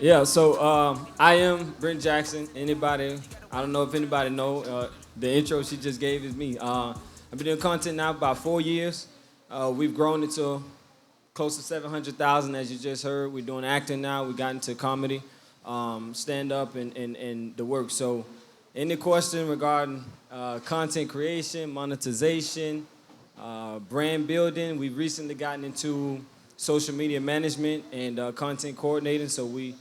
Yeah, so I am Brent Jackson. Anybody, I don't know if anybody know, the intro she just gave is me. I've been doing content now about 4 years. We've grown it to close to 700,000, as you just heard. We're doing acting now. We got into comedy, stand-up, and the work. So any question regarding content creation, monetization, brand building, we've recently gotten into social media management and content coordinating. So we're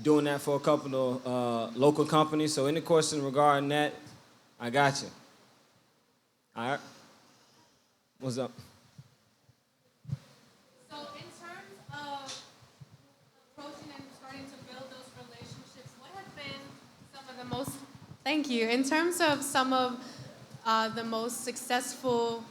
doing that for a couple of local companies. So any question regarding that, I got you. All right. What's up? So in terms of approaching and starting to build those relationships, what have been some of the most, thank you, in terms of some of the most successful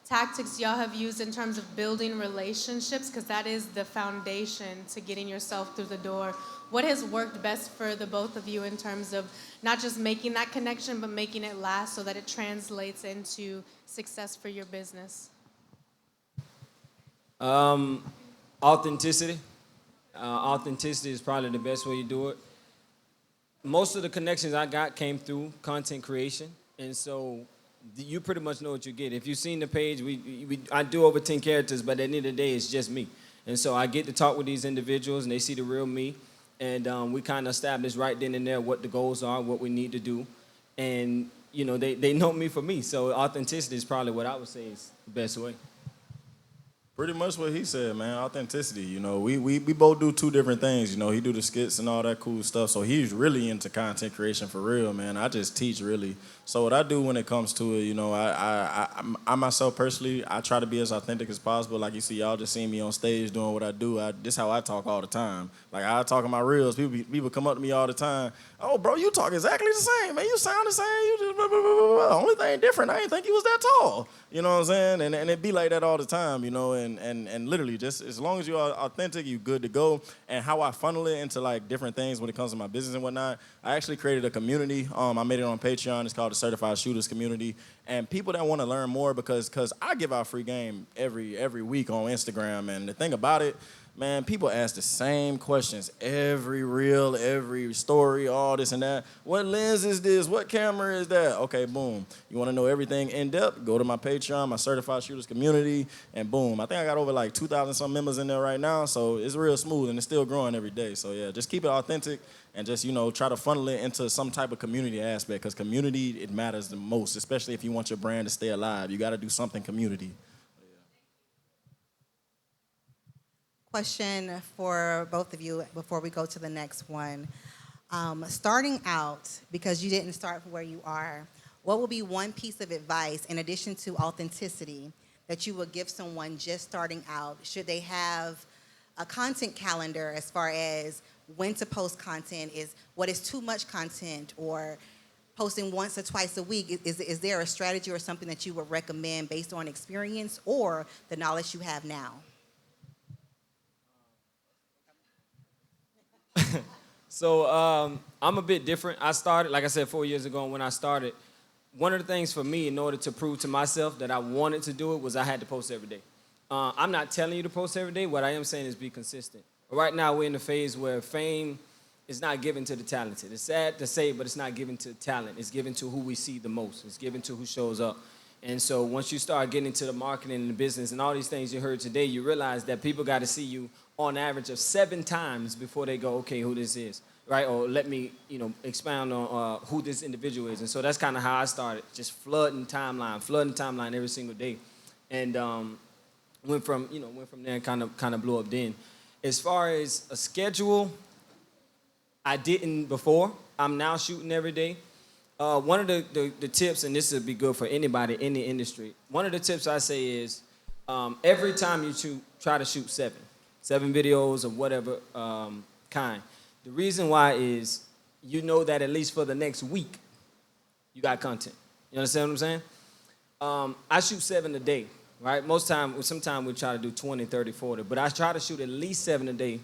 tactics y'all have used in terms of building relationships, because that is the foundation to getting yourself through the door. What has worked best for the both of you in terms of not just making that connection, but making it last so that it translates into success for your business? Um, Authenticity. Authenticity is probably the best way you do it. Most of the connections I got came through content creation, and so you pretty much know what you get. If you've seen the page, I do over 10 characters, but at the end of the day, it's just me. And so I get to talk with these individuals, and they see the real me, and we kind of establish right then and there what the goals are, what we need to do, and they know me for me. So authenticity is probably what I would say is the best way. Pretty much what he said, man. Authenticity. We both do two different things. He do the skits and all that cool stuff. So he's really into content creation for real, man. I just teach really. So what I do when it comes to it, I myself personally, I try to be as authentic as possible. Like you see, y'all just see me on stage doing what I do. This how I talk all the time. Like I talk in my reels. People come up to me all the time. Oh, bro, you talk exactly the same, man. You sound the same. You just blah, blah, blah, blah, blah. Only thing different, I didn't think you was that tall. You know what I'm saying? And it be like that all the time, and literally just as long as you are authentic, you good to go. And how I funnel it into like different things when it comes to my business and whatnot, I actually created a community. I made it on Patreon. It's called the Certified Shooters Community. And people that want to learn more because I give out free game every week on Instagram. And the thing about it, man, people ask the same questions every reel, every story, all this and that. What lens is this? What camera is that? Okay, boom. You want to know everything in depth? Go to my Patreon, my Certified Shooters Community, and boom. I think I got over like 2,000 some members in there right now, so it's real smooth and it's still growing every day. So yeah, just keep it authentic and just try to funnel it into some type of community aspect because community, it matters the most, especially if you want your brand to stay alive. You got to do something community. Question for both of you before we go to the next one. Starting out, because you didn't start where you are, what would be one piece of advice in addition to authenticity that you would give someone just starting out? Should they have a content calendar as far as when to post content? Is what is too much content, or posting once or twice a week? Is there a strategy or something that you would recommend based on experience or the knowledge you have now? So I'm a bit different. I started, like I said, 4 years ago. And when I started, one of the things for me, in order to prove to myself that I wanted to do it, was I had to post every day. I'm not telling you to post every day. What I am saying is be consistent. Right now, we're in the phase where fame is not given to the talented. It's sad to say, but it's not given to talent. It's given to who we see the most. It's given to who shows up. And so once you start getting into the marketing and the business and all these things you heard today, you realize that people got to see you on average of 7 times before they go, okay, who this is, right? Or let me, expound on who this individual is. And so that's kind of how I started, just flooding timeline every single day. And went from there and kind of blew up then. As far as a schedule, I didn't before. I'm now shooting every day. One of the tips, and this would be good for anybody in the industry, one of the tips I say is every time you shoot, try to shoot seven videos of whatever kind. The reason why is that at least for the next week, you got content. You understand what I'm saying? I shoot 7 a day, right? Sometimes we try to do 20, 30, 40, but I try to shoot at least 7 a day.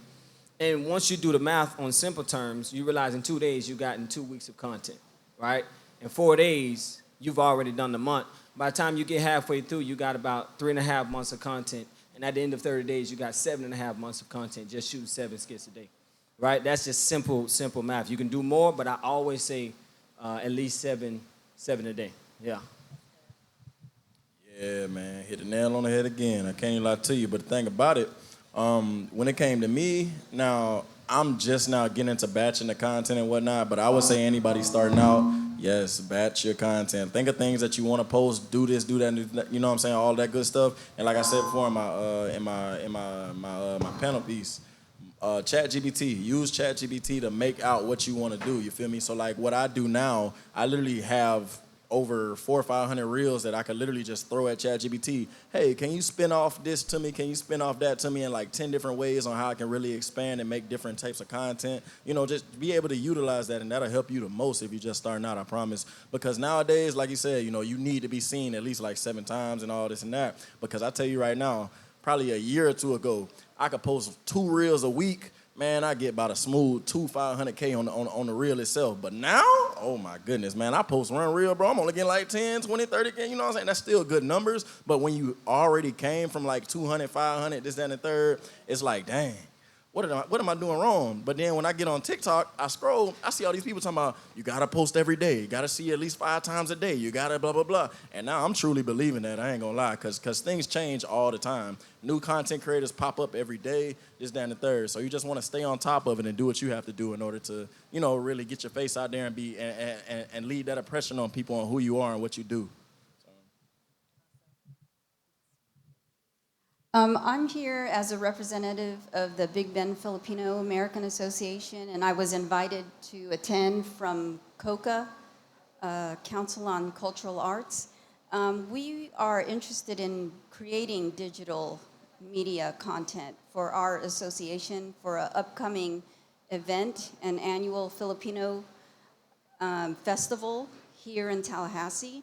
And once you do the math on simple terms, you realize in 2 days you got in 2 weeks of content, right? In 4 days, you've already done the month. By the time you get halfway through, you got about 3.5 months of content. And at the end of 30 days, you got 7.5 months of content just shooting 7 skits a day. right? That's just simple math. You can do more, but I always say at least seven a day. Yeah. Yeah, man, hit the nail on the head again. I can't even lie to you, but the thing about it, when it came to me, now I'm just now getting into batching the content and whatnot, but I would say anybody starting out, yes, batch your content. Think of things that you want to post, do this, do that, and do that, you know what I'm saying, all that good stuff. And like I said before in my panel piece, ChatGPT, use ChatGPT to make out what you want to do. You feel me? So like what I do now, I literally have over 400 or 500 reels that I could literally just throw at ChatGPT. Hey, can you spin off this to me? Can you spin off that to me in like 10 different ways on how I can really expand and make different types of content? You know, just be able to utilize that, and that'll help you the most if you're just starting out, I promise. Because nowadays, like you said, you know, you need to be seen at least like 7 times and all this and that. Because I tell you right now, probably a year or two ago, I could post 2 reels a week. Man, I get about a smooth 500K on the reel itself. But now, oh my goodness, man, I post one reel, bro. I'm only getting like 10, 20, 30K, you know what I'm saying? That's still good numbers. But when you already came from like 200, 500, this, that, and the third, it's like, dang, what am I doing wrong? But then when I get on TikTok, I scroll, I see all these people talking about, you gotta post every day. You gotta see at least 5 times a day. You gotta blah, blah, blah. And now I'm truly believing that, I ain't gonna lie, because things change all the time. New content creators pop up every day, this, that, and the third. So you just wanna stay on top of it and do what you have to do in order to, you know, really get your face out there and be and leave that impression on people on who you are and what you do. I'm here as a representative of the Big Bend Filipino American Association, and I was invited to attend from COCA, Council on Cultural Arts. We are interested in creating digital media content for our association for an upcoming event, an annual Filipino festival here in Tallahassee.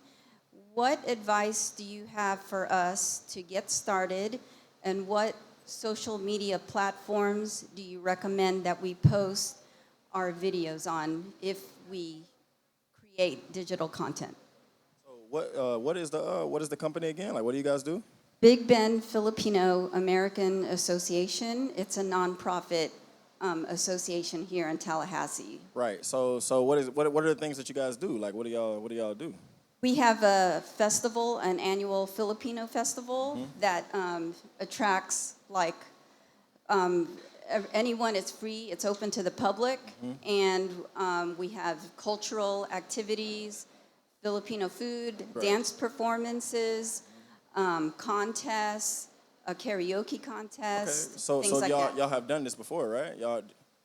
What advice do you have for us to get started, and what social media platforms do you recommend that we post our videos on if we create digital content? So what is the company again? Like, what do you guys do? Big Bend Filipino American Association. It's a nonprofit association here in Tallahassee. Right. So what are the things that you guys do? Like, what do y'all do? We have a festival, an annual Filipino festival that attracts like anyone. It's free. It's open to the public, and we have cultural activities, Filipino food, dance performances, contests, a karaoke contest. Okay. So things like that. y'all have done this before, right?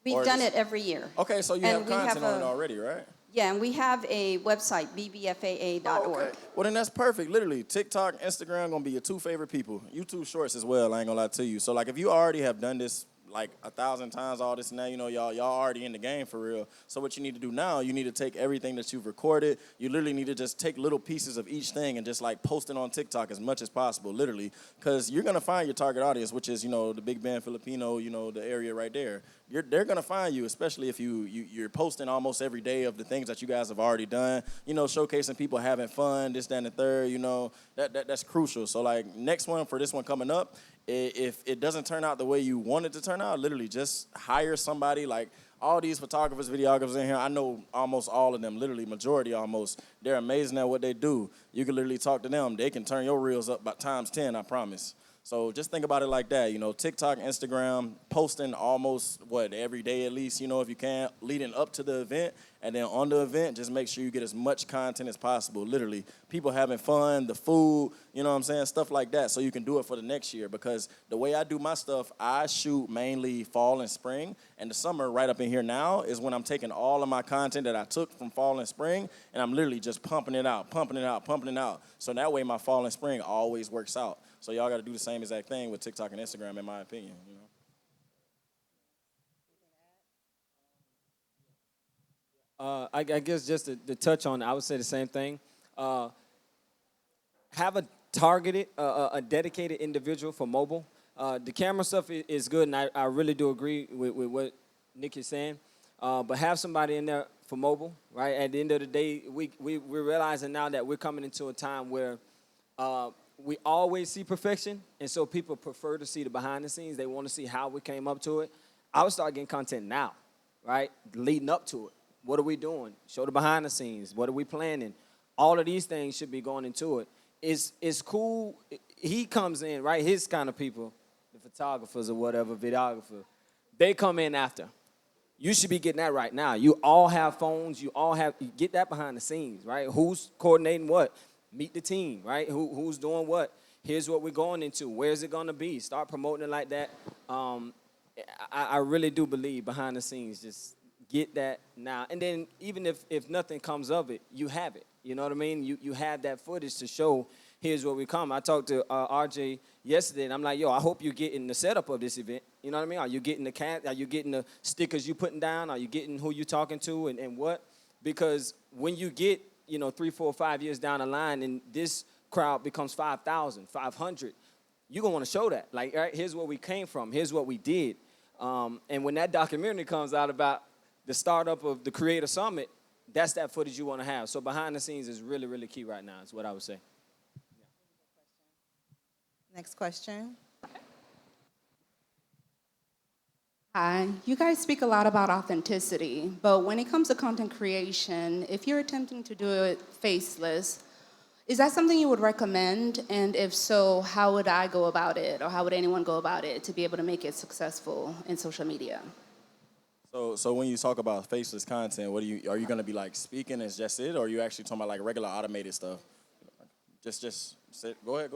We've done it every year. Okay, so you And have we content have on it already, right? Yeah, and we have a website, bbfaa.org. Oh, okay. Well, then that's perfect. Literally, TikTok, Instagram gonna be your 2 favorite people. YouTube Shorts as well. I ain't gonna lie to you. So like, if you already have done this like 1,000 times, all this and that, you know, y'all already in the game for real. So what you need to do now, you need to take everything that you've recorded. You literally need to just take little pieces of each thing and just like post it on TikTok as much as possible, literally, because you're gonna find your target audience, which is, you know, the Big Bend Filipino, you know, the area right there. They're gonna find you, especially if you're posting almost every day of the things that you guys have already done. You know, showcasing people having fun, this, that, and the third. You know, that's crucial. So like, next one for this one coming up, if it doesn't turn out the way you want it to turn out, literally just hire somebody. Like all these photographers, videographers in here, I know almost all of them, literally majority almost. They're amazing at what they do. You can literally talk to them. They can turn your reels up by times 10, I promise. So just think about it like that, you know, TikTok, Instagram, posting almost, every day at least, you know, if you can, leading up to the event. And then on the event, just make sure you get as much content as possible, literally. People having fun, the food, you know what I'm saying, stuff like that, so you can do it for the next year. Because the way I do my stuff, I shoot mainly fall and spring. And the summer right up in here now is when I'm taking all of my content that I took from fall and spring, and I'm literally just pumping it out. So that way my fall and spring always works out. So y'all got to do the same exact thing with TikTok and Instagram, in my opinion, you know. I guess just to touch on, I would say the same thing. Have a targeted, a dedicated individual for mobile. The camera stuff is good, and I really do agree with what Nick is saying. But have somebody in there for mobile, right? At the end of the day, we're realizing now that we're coming into a time where we always see perfection, and so people prefer to see the behind the scenes. They want to see how we came up to it. I would start getting content now. right? Leading up to it. What are we doing? Show the behind the scenes. What are we planning? All of these things should be going into it. It's cool. He comes in, right? His kind of people, the photographers or whatever, videographers, they come in after. You should be getting that right now. You all have phones. You get that behind the scenes, right? Who's coordinating what? Meet the team, right? Who's doing what? Here's what we're going into. Where's it going to be? Start promoting it like that. I really do believe behind the scenes, just get that now. And then even if nothing comes of it, you have it. You know what I mean? You have that footage to show, here's where we come. I talked to RJ yesterday, and I'm like, yo, I hope you're getting the setup of this event. You know what I mean? Are you getting are you getting the stickers you putting down? Are you getting who you talking to and what? Because when you get, 3, 4, 5 years down the line and this crowd becomes 5,000, 500, you're going to want to show that. Like, all right, here's where we came from. Here's what we did. And when that documentary comes out about the startup of the Creator Summit, that's that footage you want to have. So behind the scenes is really, really key right now, is what I would say. Next question. Hi, you guys speak a lot about authenticity, but when it comes to content creation, if you're attempting to do it faceless, is that something you would recommend? And if so, how would I go about it, or how would anyone go about it to be able to make it successful in social media? So when you talk about faceless content, are you going to be like speaking as just it, or are you actually talking about like regular automated stuff? Just sit. Go ahead.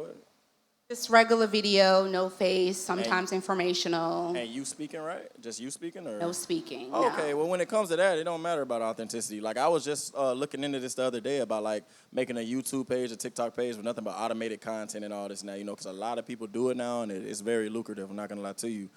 Just regular video, no face, sometimes informational. And you speaking, right? Just you speaking, or No speaking. Oh, no. okay, well, when it comes to that, it don't matter about authenticity. Like, I was just looking into this the other day about, like, making a YouTube page, a TikTok page with nothing but automated content and all this now, because a lot of people do it now, and it's very lucrative, I'm not going to lie to you.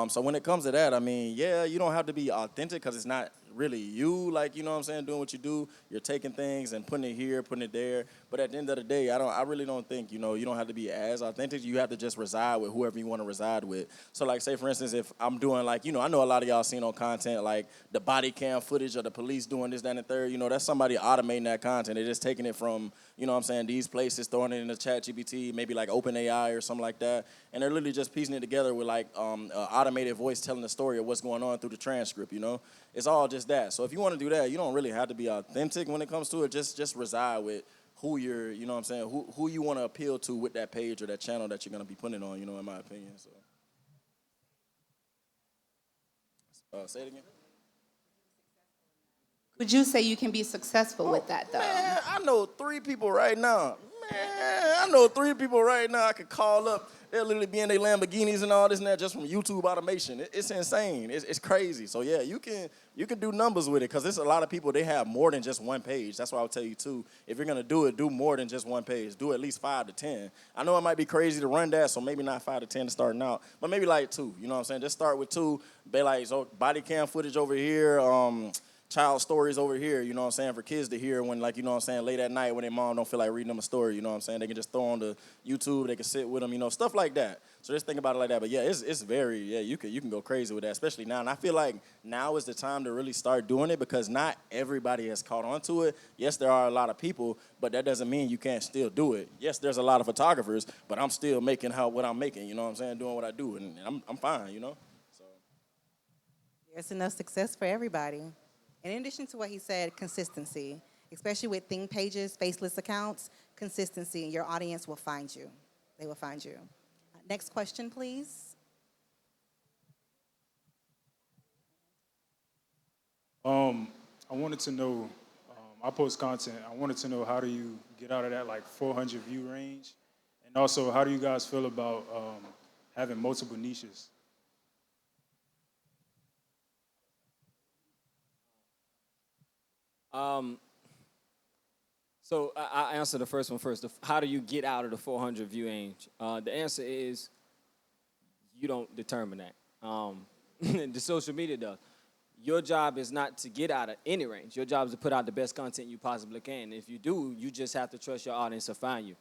So when it comes to that, I mean, yeah, you don't have to be authentic because it's not really you, like, you know what I'm saying, doing what you do. You're taking things and putting it here, putting it there. But at the end of the day, I really don't think, you don't have to be as authentic. You have to just reside with whoever you want to reside with. So, like, say, for instance, if I'm doing, like, I know a lot of y'all seen on content, like, the body cam footage of the police doing this, that, and the third. That's somebody automating that content. They're just taking it from, what I'm saying, these places, throwing it in the chat GPT, maybe like OpenAI or something like that. And they're literally just piecing it together with, like, automated voice telling the story of what's going on through the transcript, It's all just that. So if you want to do that, you don't really have to be authentic when it comes to it. Just reside with who you're, what I'm saying, who you want to appeal to with that page or that channel that you're going to be putting it on, in my opinion. So, say it again. Would you say you can be successful with that, though? Man, I know 3 people right now. I could call up. They'll literally be in their Lamborghinis and all this and that just from YouTube automation. It's insane. It's crazy. So, yeah, you can do numbers with it because there's a lot of people, they have more than just one page. That's why I would tell you, too, if you're going to do it, do more than just one page. Do at least 5 to 10. I know it might be crazy to run that, so maybe not 5 to 10 starting out, but maybe like 2. You know what I'm saying? Just start with 2. Be like, so body cam footage over here, child stories over here, you know what I'm saying, for kids to hear when, like, late at night when their mom don't feel like reading them a story, you know what I'm saying? They can just throw on the YouTube, they can sit with them, stuff like that. So just think about it like that. But, yeah, it's very, you can go crazy with that, especially now. And I feel like now is the time to really start doing it because not everybody has caught on to it. Yes, there are a lot of people, but that doesn't mean you can't still do it. Yes, there's a lot of photographers, but I'm still making what I'm making, you know what I'm saying, doing what I do, and I'm fine, So. There's enough success for everybody. And in addition to what he said, consistency, especially with thing pages, faceless accounts, consistency, your audience will find you. They will find you. Next question, please. I wanted to know, I post content. I wanted to know, how do you get out of that like 400 view range? And also, how do you guys feel about having multiple niches? So I answer the first one first. How do you get out of the 400 view range? The answer is you don't determine that. The social media does. Your job is not to get out of any range. Your job is to put out the best content you possibly can. If you do, you just have to trust your audience to find you.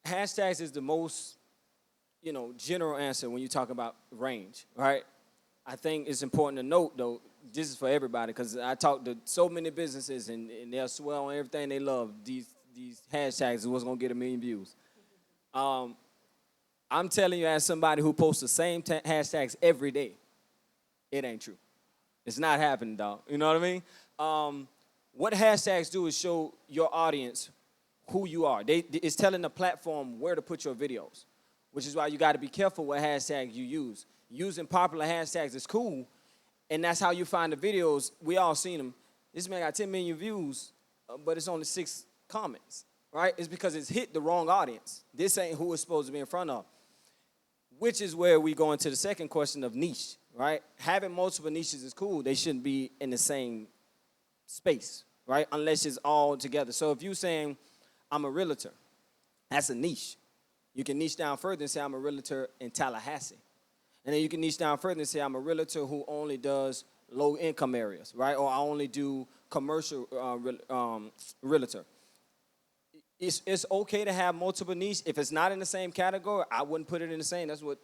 Hashtags is the most, general answer when you talk about range, right? I think it's important to note, though, this is for everybody, because I talk to so many businesses, and they'll swear on everything they love. These hashtags is what's going to get 1 million views. I'm telling you, as somebody who posts the same hashtags every day, it ain't true. It's not happening, dog. You know what I mean? What hashtags do is show your audience who you are. It's telling the platform where to put your videos, which is why you got to be careful what hashtags you use. Using popular hashtags is cool, and that's how you find the videos. We all seen them. This man got 10 million views, but it's only 6 comments, right? It's because it's hit the wrong audience. This ain't who it's supposed to be in front of, which is where we go into the second question of niche, right? Having multiple niches is cool. They shouldn't be in the same space, right? Unless it's all together. So if you're saying, I'm a realtor, that's a niche. You can niche down further and say, I'm a realtor in Tallahassee. And then you can niche down further and say, I'm a realtor who only does low-income areas, right? Or I only do commercial realtor. It's okay to have multiple niches. If it's not in the same category, I wouldn't put it in the same. That's what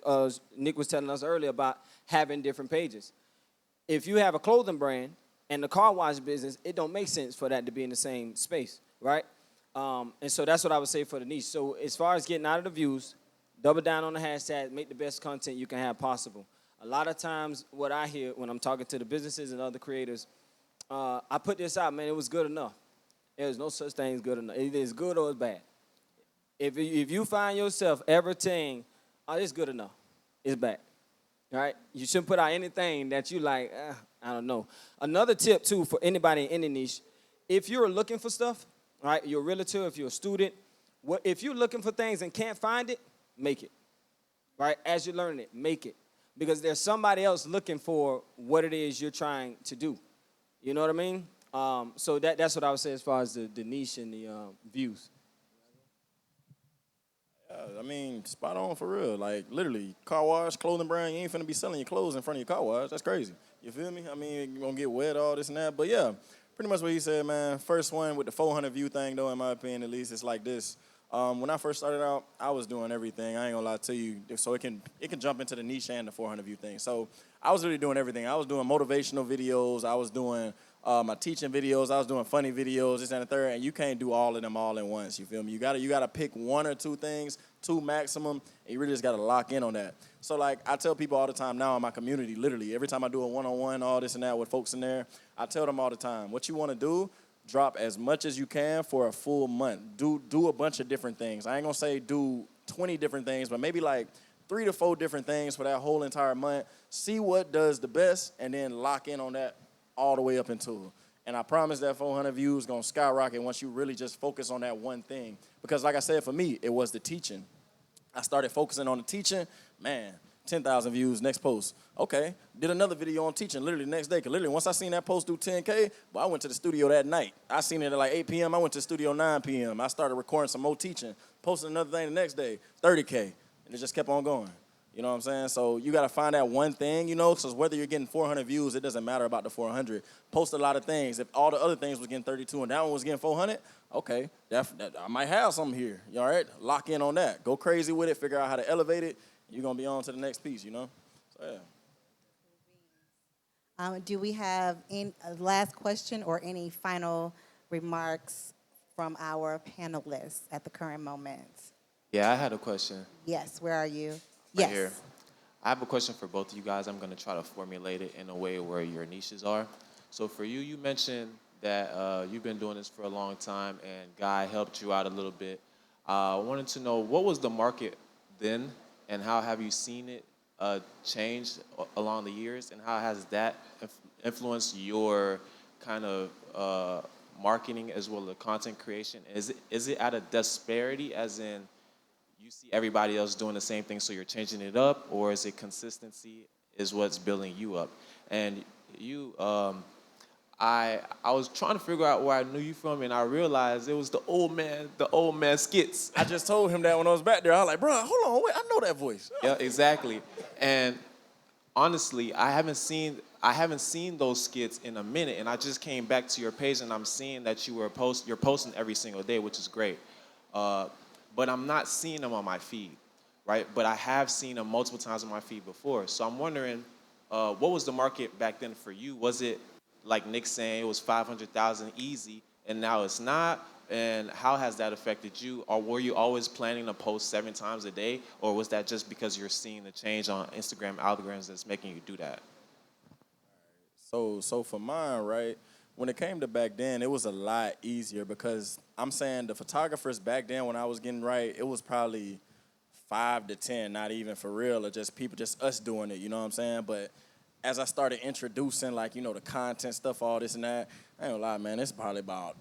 Nick was telling us earlier about having different pages. If you have a clothing brand and the car wash business, it don't make sense for that to be in the same space, right? And so that's what I would say for the niche. So as far as getting out of the views, double down on the hashtag, make the best content you can have possible. A lot of times what I hear when I'm talking to the businesses and other creators, I put this out, man, it was good enough. There's no such thing as good enough. It is good or it's bad. If you find yourself ever saying, oh, it's good enough, it's bad, right? You shouldn't put out anything that you like, I don't know. Another tip, too, for anybody in any niche, if you're looking for stuff, right, you're a realtor, if you're a student, if you're looking for things and can't find it, make it, right? As you're learning it, make it. Because there's somebody else looking for what it is you're trying to do. You know what I mean? So that's what I would say as far as the niche and the views. I mean, spot on for real. Like, literally, car wash, clothing brand, you ain't finna be selling your clothes in front of your car wash. That's crazy. You feel me? I mean, you're gonna get wet, all this and that. But yeah, pretty much what he said, man. First one with the 400 view thing, though, in my opinion, at least, it's like this. When I first started out, I was doing everything. I ain't gonna lie to you. So it can jump into the niche and the 400 view thing. So I was really doing everything. I was doing motivational videos. I was doing my teaching videos. I was doing funny videos, this and the third. And you can't do all of them all at once. You feel me? You gotta pick one or two things, 2 maximum, and you really just gotta lock in on that. So like I tell people all the time now in my community, literally every time I do a one-on-one, all this and that with folks in there, I tell them all the time, what you want to do. Drop as much as you can for a full month. Do a bunch of different things. I ain't gonna say do 20 different things, but maybe like 3 to 4 different things for that whole entire month. See what does the best, and then lock in on that all the way up into it. And I promise that 400 views gonna skyrocket once you really just focus on that one thing. Because like I said, for me, it was the teaching. I started focusing on the teaching, man. 10,000 views, next post. Okay, did another video on teaching literally the next day. Because literally once I seen that post do 10K, well, I went to the studio that night. I seen it at like 8 p.m. I went to the studio 9 p.m. I started recording some more teaching. Posted another thing the next day, 30K. And it just kept on going. You know what I'm saying? So you got to find that one thing, you know, because whether you're getting 400 views, it doesn't matter about the 400. Post a lot of things. If all the other things was getting 32 and that one was getting 400, okay, that I might have something here. You all right? Lock in on that. Go crazy with it. Figure out how to elevate it. You're going to be on to the next piece, you know? So, yeah. Do we have a last question or any final remarks from our panelists at the current moment? Yeah, I had a question. Yes, where are you? Right Yes. here. I have a question for both of you guys. I'm going to try to formulate it in a way where your niches are. So for you, you mentioned that you've been doing this for a long time and Guy helped you out a little bit. I wanted to know, what was the market then and how have you seen it change along the years, and how has that influenced your kind of marketing as well as content creation? Is it at a disparity, as in you see everybody else doing the same thing, so you're changing it up, or is it consistency is what's building you up? And you, I was trying to figure out where I knew you from, and I realized it was the old man skits. I just told him that when I was back there. I was like, bro, hold on, wait, I know that voice. Yeah, exactly. And honestly, I haven't seen those skits in a minute, and I just came back to your page, and I'm seeing that you're posting every single day, which is great. But I'm not seeing them on my feed, right? But I have seen them multiple times on my feed before. So I'm wondering, what was the market back then for you? Was it like Nick saying it was 500,000 easy, and now it's not? And how has that affected you? Or were you always planning to post 7 times a day? Or was that just because you're seeing the change on Instagram algorithms that's making you do that? So for mine, right, when it came to back then, it was a lot easier because I'm saying the photographers back then when I was getting right, it was probably 5 to 10, not even for real, or just people, just us doing it, you know what I'm saying? But as I started introducing, like, the content stuff, all this and that, I ain't gonna lie, man, it's probably about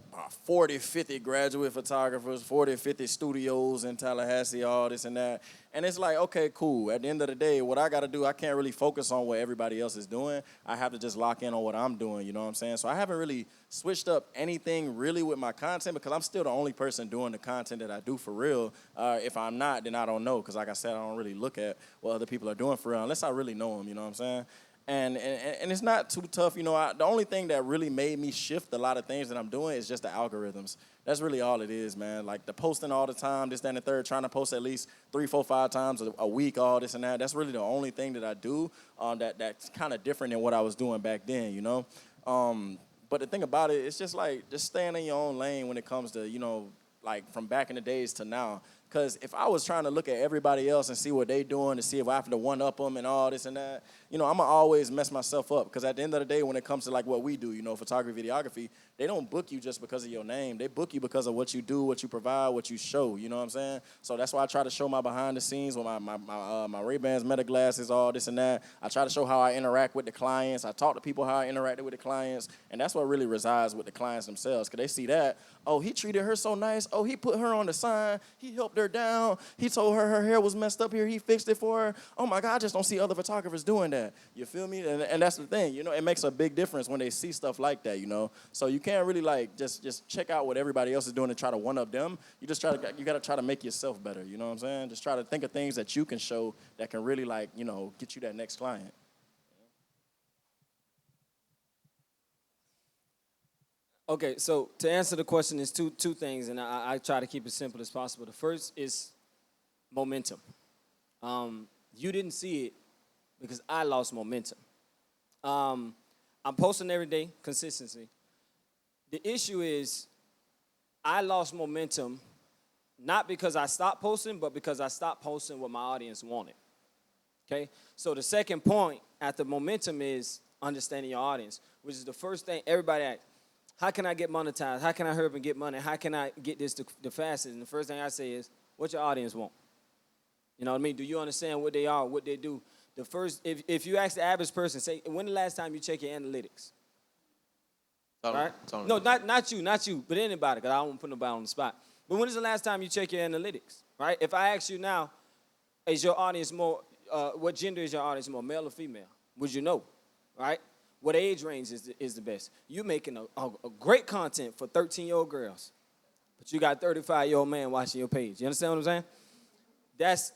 40, 50 graduate photographers, 40, 50 studios in Tallahassee, all this and that. And it's like, okay, cool. At the end of the day, what I gotta do, I can't really focus on what everybody else is doing. I have to just lock in on what I'm doing, you know what I'm saying? So I haven't really switched up anything really with my content because I'm still the only person doing the content that I do for real. If I'm not, then I don't know because like I said, I don't really look at what other people are doing for real unless I really know them, you know what I'm saying? And it's not too tough, the only thing that really made me shift a lot of things that I'm doing is just the algorithms. That's really all it is, man. Like the posting all the time, this, that, and the third, trying to post at least 3, 4, 5 times a week, all this and that. That's really the only thing that I do that's kind of different than what I was doing back then, But the thing about it, it's just like just staying in your own lane when it comes to, like from back in the days to now. Because if I was trying to look at everybody else and see what they doing to see if I have to one-up them and all this and that, I'm going to always mess myself up. Because at the end of the day, when it comes to like what we do, photography, videography, they don't book you just because of your name. They book you because of what you do, what you provide, what you show, you know what I'm saying? So that's why I try to show my behind the scenes with my Ray-Bans, Meta glasses, all this and that. I try to show how I interact with the clients. I talk to people how I interacted with the clients. And that's what really resides with the clients themselves. Because they see that, oh, he treated her so nice. Oh, he put her on the sign. He helped her down. He told her her hair was messed up here. He fixed it for her. Oh, my God, I just don't see other photographers doing that. You feel me? And that's the thing. It makes a big difference when they see stuff like that, So you can't really, like, just check out what everybody else is doing and try to one-up them. You got to try to make yourself better, you know what I'm saying? Just try to think of things that you can show that can really, like, get you that next client. Okay, so to answer the question, is two things, and I try to keep it simple as possible. The first is momentum. You didn't see it because I lost momentum. I'm posting every day, consistency. The issue is I lost momentum not because I stopped posting, but because I stopped posting what my audience wanted. Okay? So the second point after momentum is understanding your audience, which is the first thing everybody asks. How can I get monetized? How can I hurry up and get money? How can I get this the fastest? And the first thing I say is, what your audience want? You know what I mean? Do you understand what they are, what they do? The first, if you ask the average person, say, when the last time you check your analytics? Right? No, not you, but anybody, because I don't want to put nobody on the spot. But when is the last time you check your analytics? Right? If I ask you now, is your audience more, what gender is your audience more, male or female? Would you know? Right? What age range is the best? You're making a great content for 13-year-old girls, but you got 35-year-old man watching your page. You understand what I'm saying?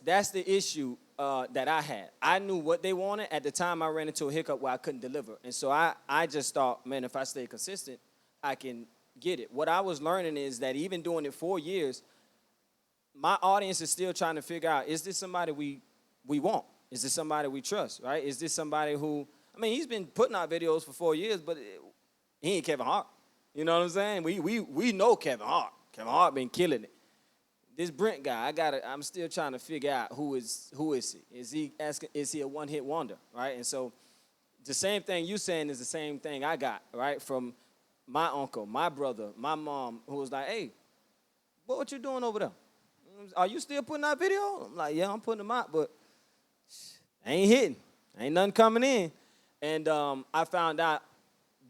That's the issue that I had. I knew what they wanted. At the time, I ran into a hiccup where I couldn't deliver. And so I just thought, man, if I stay consistent, I can get it. What I was learning is that even doing it 4 years, my audience is still trying to figure out, is this somebody we want? Is this somebody we trust, right? Is this somebody who, I mean, he's been putting out videos for 4 years, but he ain't Kevin Hart. You know what I'm saying? We know Kevin Hart. Kevin Hart been killing it. This Brent guy, I'm still trying to figure out who is he? Is he a one-hit wonder, right? And so the same thing you saying is the same thing I got, right? From my uncle, my brother, my mom, who was like, hey, what you doing over there? Are you still putting out video? I'm like, yeah, I'm putting them out, but I ain't hitting. Ain't nothing coming in. And I found out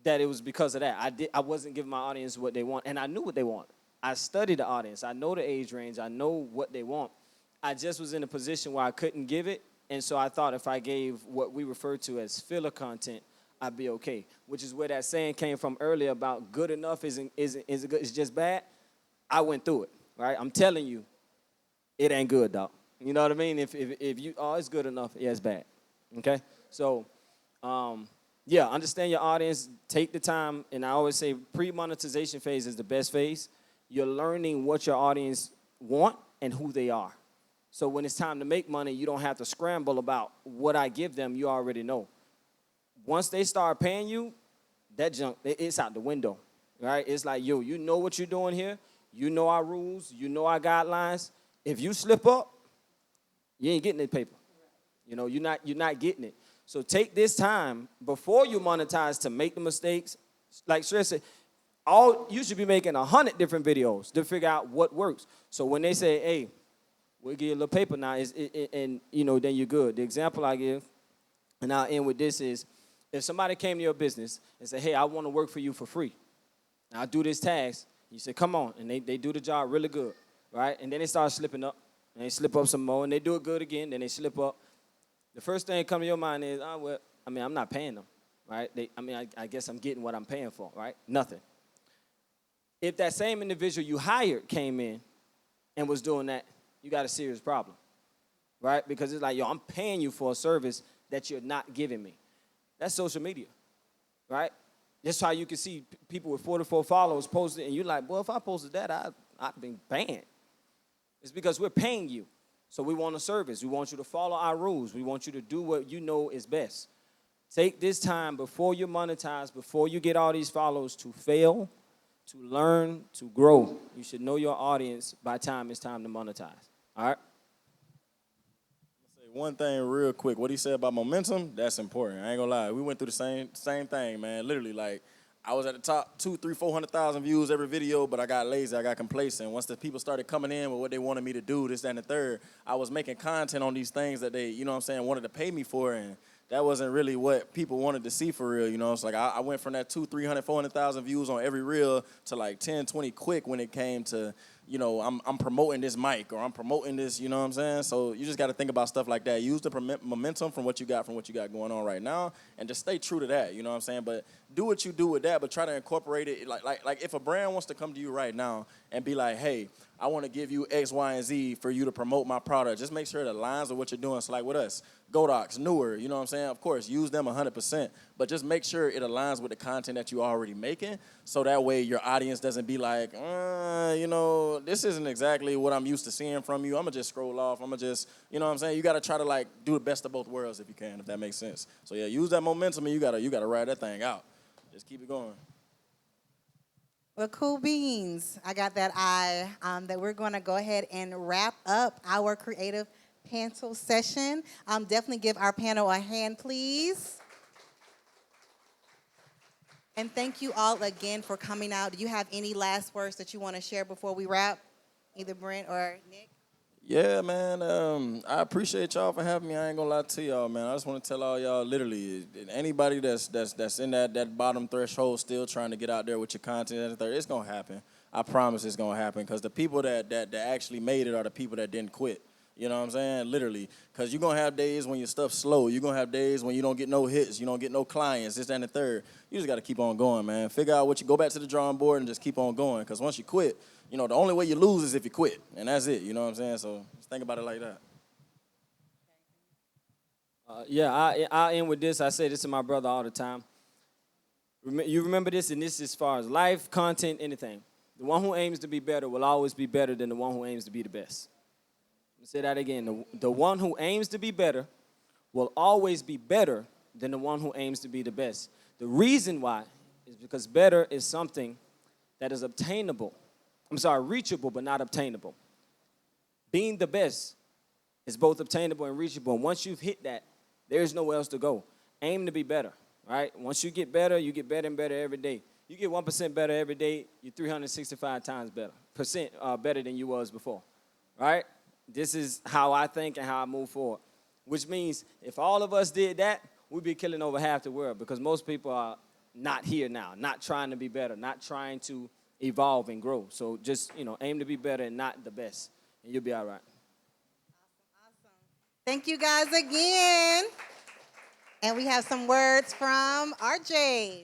that it was because of that. I wasn't giving my audience what they want, and I knew what they wanted. I studied the audience. I know the age range. I know what they want. I just was in a position where I couldn't give it, and so I thought if I gave what we refer to as filler content, I'd be okay, which is where that saying came from earlier about good enough isn't good, it's just bad. I went through it, right? I'm telling you, it ain't good, dog. You know what I mean? If you, it's good enough, yeah, it's bad, okay? So, yeah, understand your audience, take the time, and I always say pre-monetization phase is the best phase. You're learning what your audience want and who they are. So when it's time to make money, you don't have to scramble about what I give them. You already know. Once they start paying you, that junk, it's out the window, right? It's like, yo, you know what you're doing here. You know our rules. You know our guidelines. If you slip up, you ain't getting that paper. You know, you're not getting it. So take this time before you monetize to make the mistakes. Like Shrey said, you should be making 100 different videos to figure out what works. So when they say, hey, we'll give you a little paper now, and then you're good. The example I give, and I'll end with this, is if somebody came to your business and said, hey, I want to work for you for free. I'll do this task. You say, come on. And they do the job really good, right? And then they start slipping up. And they slip up some more. And they do it good again. Then they slip up. The first thing that comes to your mind is, I'm not paying them, right? I guess I'm getting what I'm paying for, right? Nothing. If that same individual you hired came in and was doing that, you got a serious problem, right? Because it's like, I'm paying you for a service that you're not giving me. That's social media, right? That's how you can see people with 44 followers posted, and you're like, well, if I posted that, I'd been banned. It's because we're paying you. So we want a service. We want you to follow our rules. We want you to do what you know is best. Take this time before you monetize, before you get all these followers, to fail, to learn, to grow. You should know your audience by the time it's time to monetize. All right? One thing real quick, what he said about momentum, that's important. I ain't gonna lie. We went through the same thing, man. Literally, like, I was at the top 200,000, 300,000, 400,000 views every video, but I got lazy, I got complacent. Once the people started coming in with what they wanted me to do, this, that, and the third, I was making content on these things that they, wanted to pay me for, and that wasn't really what people wanted to see for real, It's like I went from that 200,000, 300,000, 400,000 views on every reel to like 10, 20 quick when it came to, I'm promoting this mic or I'm promoting this, you know what I'm saying? So you just got to think about stuff like that. Use the momentum from what you got going on right now, and just stay true to that, you know what I'm saying? But do what you do with that, but try to incorporate it. Like if a brand wants to come to you right now and be like, hey, I want to give you X, Y, and Z for you to promote my product, just make sure it aligns with what you're doing. So like with us, Godox, Newer, you know what I'm saying? Of course, use them 100%, but just make sure it aligns with the content that you're already making, so that way your audience doesn't be like, this isn't exactly what I'm used to seeing from you. I'm going to just scroll off. I'm going to just, you know what I'm saying? You got to try to like do the best of both worlds if you can, if that makes sense. So yeah, use that momentum, and you got to ride that thing out. Just keep it going. Well, cool beans. I got that eye that we're going to go ahead and wrap up our creative panel session. Definitely give our panel a hand, please. And thank you all again for coming out. Do you have any last words that you want to share before we wrap? Either Brent or Nick? Yeah, man. I appreciate y'all for having me. I ain't gonna lie to y'all, man. I just want to tell all y'all, literally, anybody that's in that bottom threshold, still trying to get out there with your content, it's gonna happen. I promise it's gonna happen, because the people that actually made it are the people that didn't quit. You know what I'm saying? Literally. Because you're going to have days when your stuff's slow. You're going to have days when you don't get no hits. You don't get no clients, this, that, and the third. You just got to keep on going, man. Figure out go back to the drawing board and just keep on going. Because once you quit, the only way you lose is if you quit. And that's it. You know what I'm saying? So just think about it like that. I'll end with this. I say this to my brother all the time. You remember this, and this is as far as life, content, anything. The one who aims to be better will always be better than the one who aims to be the best. Say that again. The one who aims to be better will always be better than the one who aims to be the best. The reason why is because better is something that is reachable but not obtainable. Being the best is both obtainable and reachable. And once you've hit that, there's nowhere else to go. Aim to be better, right? Once you get better and better every day. You get 1% better every day, you're 365 times better than you was before, right? This is how I think and how I move forward, which means if all of us did that, we'd be killing over half the world, because most people are not here now, not trying to be better, not trying to evolve and grow. So just, aim to be better and not the best, and you'll be all right. Awesome. Thank you guys again. And we have some words from RJ.